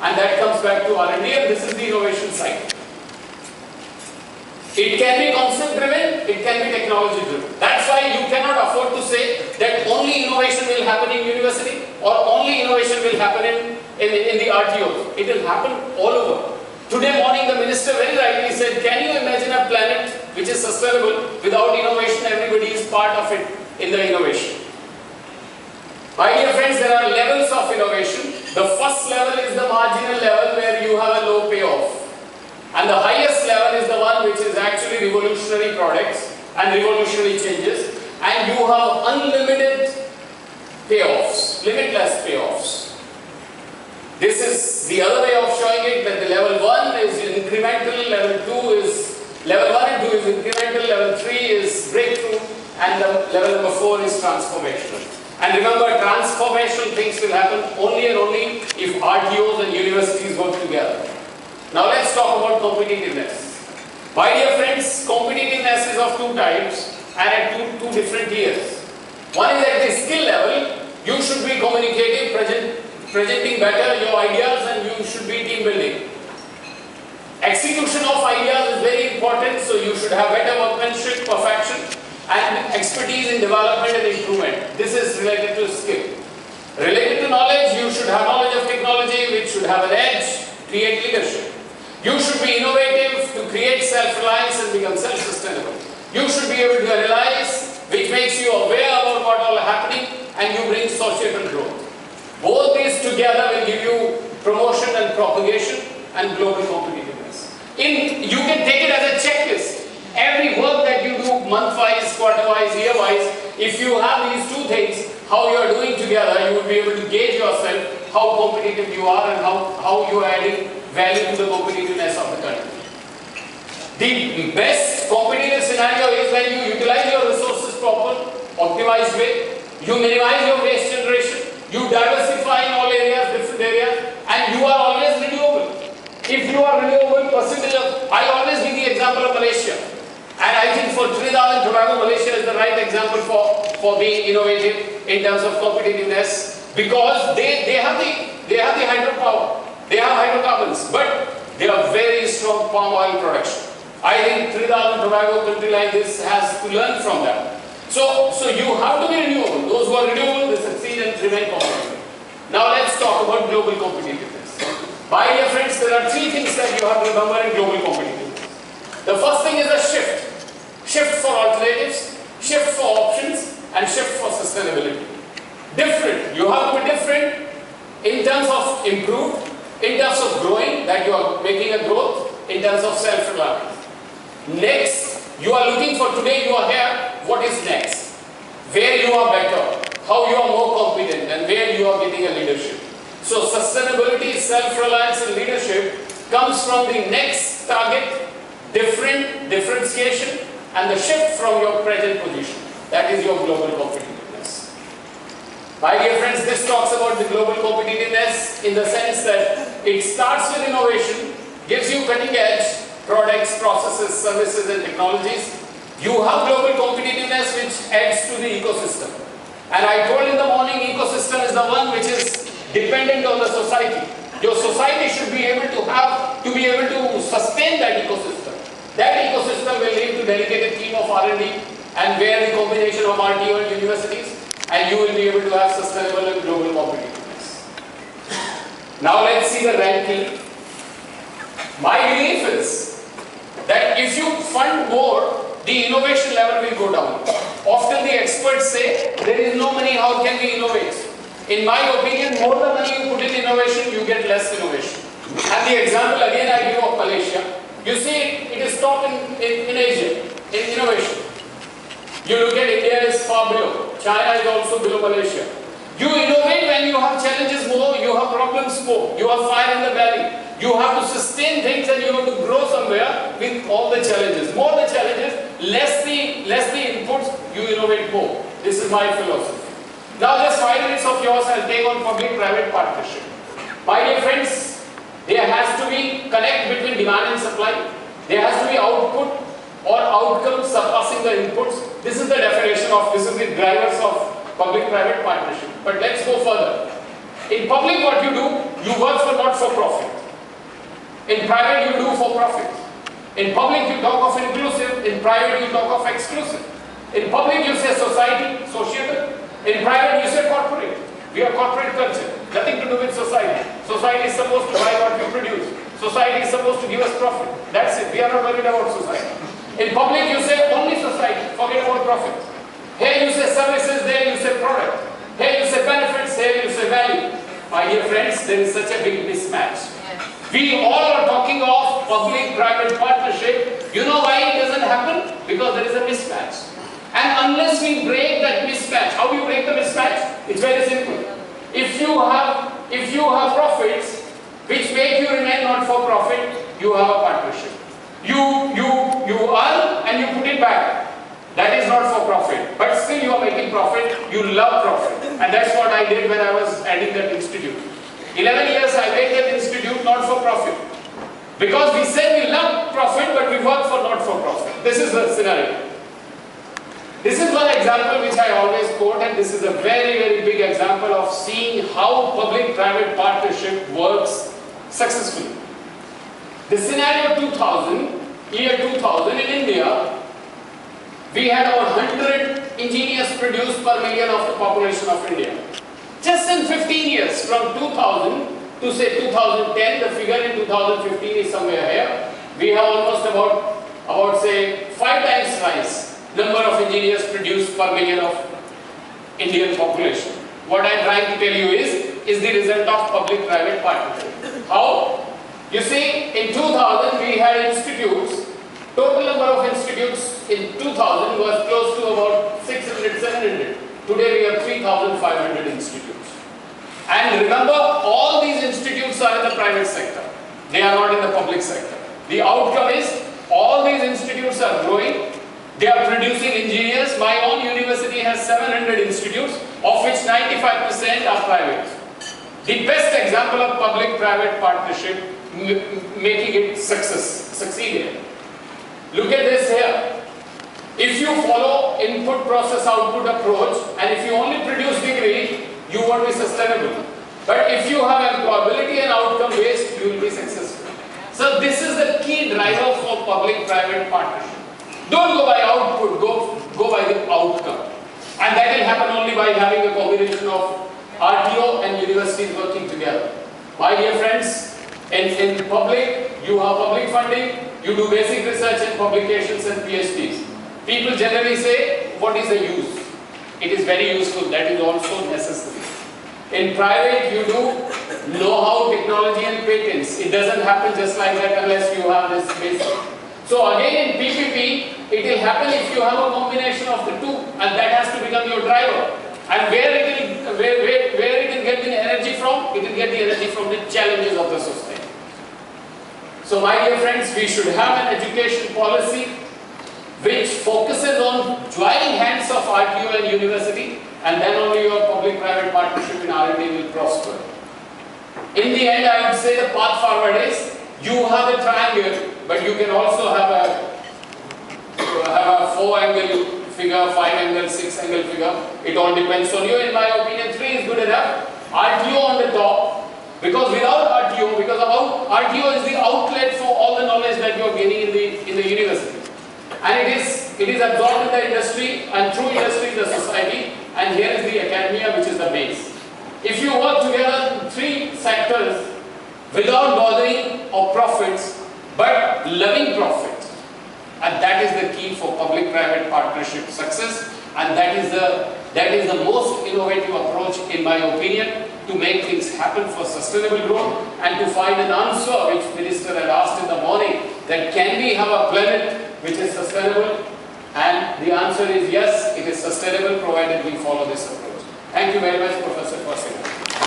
and that comes back to R&D, and this is the innovation side. It can be concept driven, it can be technology driven. That's why you cannot afford to say that only innovation will happen in university or only innovation will happen in the RTOs. It will happen all over. Today morning the minister very rightly said, can you imagine a planet which is sustainable without innovation? Everybody is part of it in the innovation. My dear friends, there are levels of innovation. The first level is the marginal level where you have a low payoff. And the highest level is the one which is actually revolutionary products and revolutionary changes, and you have unlimited payoffs, limitless payoffs. This is the other way of showing it, that the level 1 is incremental, level 1 and 2 is incremental, level 3 is breakthrough, and the level number 4 is transformational. And remember, transformational things will happen only and only if RTOs and universities work together. Now let's talk about competitiveness. My dear friends, competitiveness is of two types and at two different tiers. One is at the skill level. You should be communicative, presenting better your ideas, and you should be team building. Execution of ideas is very important, so you should have better workmanship, perfection, and expertise in development and improvement. This is related to skill. Related to knowledge, you should have knowledge of technology which should have an edge, create leadership. You should be innovative to create self-reliance and become self-sustainable. You should be able to analyze, which makes you aware about what all happening, and you bring societal growth. Both these together will give you promotion and propagation and global competitiveness. You can take it as a checklist. Every work that you do month-wise, quarter-wise, year-wise, if you have these two things, how you are doing together, you will be able to gauge yourself how competitive you are and how you are adding value to the competitiveness of the country. The best competitive scenario is when you utilize your resources proper, optimized way, you minimize your waste generation, you diversify in all areas, different areas, and you are always renewable. If you are renewable, percentage of, I always give the example of Malaysia, and I think for Trinidad and Tobago, Malaysia is the right example for being innovative in terms of competitiveness, because they have the hydropower. They have hydrocarbons, but they are very strong palm oil production. I think Trinidad and Tobago, country like this, has to learn from them. So you have to be renewable. Those who are renewable, they succeed and remain competitive. Now let's talk about global competitiveness. My dear friends, there are three things that you have to remember in global competitiveness. The first thing is a shift. Shift for alternatives, shift for options, and shift for sustainability. Different. You have to be different in terms of improved, in terms of growing, that you are making a growth, in terms of self-reliance. Next, you are looking for, today you are here, what is next? Where you are better, how you are more competent, and where you are getting a leadership. So sustainability, self-reliance and leadership comes from the next target, differentiation, and the shift from your present position. That is your global competitiveness. My dear friends, this talks about the global competitiveness in the sense that it starts with innovation, gives you cutting edge products, processes, services and technologies. You have global competitiveness which adds to the ecosystem. And I told in the morning, ecosystem is the one which is dependent on the society. Your society should be able to sustain that ecosystem. That ecosystem will lead to dedicated team of R&D and where the combination of RTO and universities, and you will be able to have sustainable and global competitiveness. Now let's see the ranking. My belief is that if you fund more, the innovation level will go down. Often the experts say, there is no money, how can we innovate? In my opinion, more the money you put in innovation, you get less innovation. And the example again I give of Malaysia. You see, it is top in Asia, in innovation. You look at India is far below. China is also below Malaysia. You innovate when you have challenges more, you have problems more, you have fire in the belly. You have to sustain things and you have to grow somewhere with all the challenges. More the challenges, less the inputs, you innovate more. This is my philosophy. Now just 5 minutes of yours I'll take on public-private partnership. My dear friends, there has to be connect between demand and supply. There has to be output or outcomes surpassing the inputs. This is the definition of, this is the drivers of public-private partnership. But let's go further. In public, what you do, you work for not for profit. In private, you do for profit. In public, you talk of inclusive. In private, you talk of exclusive. In public, you say society, societal. In private, you say corporate. We have corporate culture. Nothing to do with society. Society is supposed to buy what you produce. Society is supposed to give us profit. That's it. We are not worried about society. In public, you say only society. Forget about profit. Here you say services, there you say product. Here you say benefits, here you say value. My dear friends, there is such a big mismatch. We all are talking of public-private partnership. You know why it doesn't happen? Because there is a mismatch. And unless we break that mismatch, how do you break the mismatch? It's very simple. If you have profits which make you remain not for profit, you have a partnership. You earn and you put it back. That is not for profit, but still you are making profit. You love profit, and that's what I did when I was adding that institute. 11 years I made that institute not for profit, because we said we love profit, but we work for not for profit. This is the scenario. This is one example which I always quote, and this is a very, very big example of seeing how public-private partnership works successfully. The scenario 2000, year 2000 in India, we had about 100 engineers produced per million of the population of India. Just in 15 years, from 2000 to say 2010, the figure in 2015 is somewhere here. We have almost about say 5 times rise number of engineers produced per million of Indian population. What I am trying to tell you is the result of public-private partnership. How? You see, in 2000 we had institutes. Total number of institutes in 2000 was close to about 600, 700. Today we have 3,500 institutes. And remember, all these institutes are in the private sector. They are not in the public sector. The outcome is, all these institutes are growing. They are producing engineers. My own university has 700 institutes, of which 95% are private. The best example of public-private partnership making it succeed. Look at this here. If you follow input process output approach, and if you only produce degree, you won't be sustainable. But if you have employability and outcome based, you will be successful. So this is the key driver for public-private partnership. Don't go by output, go by the outcome. And that will happen only by having a combination of RTO and universities working together. My dear friends, in public, you have public funding, you do basic research and publications and PhDs. People generally say, what is the use? It is very useful, that is also necessary. In private, you do know-how, technology and patents. It doesn't happen just like that unless you have this basic. So again in PPP, it will happen if you have a combination of the two, and that has to become your driver. And where it will get the energy from? It will get the energy from the challenges of the society. So my dear friends, we should have an education policy which focuses on joining hands of RTO and university, and then only your public-private partnership in R&D will prosper. In the end, I would say the path forward is, you have a triangle, but you can also have a 4-angle figure, 5-angle, 6-angle figure. It all depends on you. In my opinion, 3 is good enough. RTO on the top, because without RTO, RTO is the outlet for all the knowledge that you are gaining in the university. And it is absorbed in the industry, and through industry the society, and here is the academia, which is the base. If you work together in 3 sectors without bothering of profits, but loving profit, and that is the key for public-private partnership success, and that is the most innovative approach, in my opinion, to make things happen for sustainable growth, and to find an answer which Minister had asked in the morning, that can we have a planet which is sustainable? And the answer is yes, it is sustainable provided we follow this approach. Thank you very much, Professor, for saying that.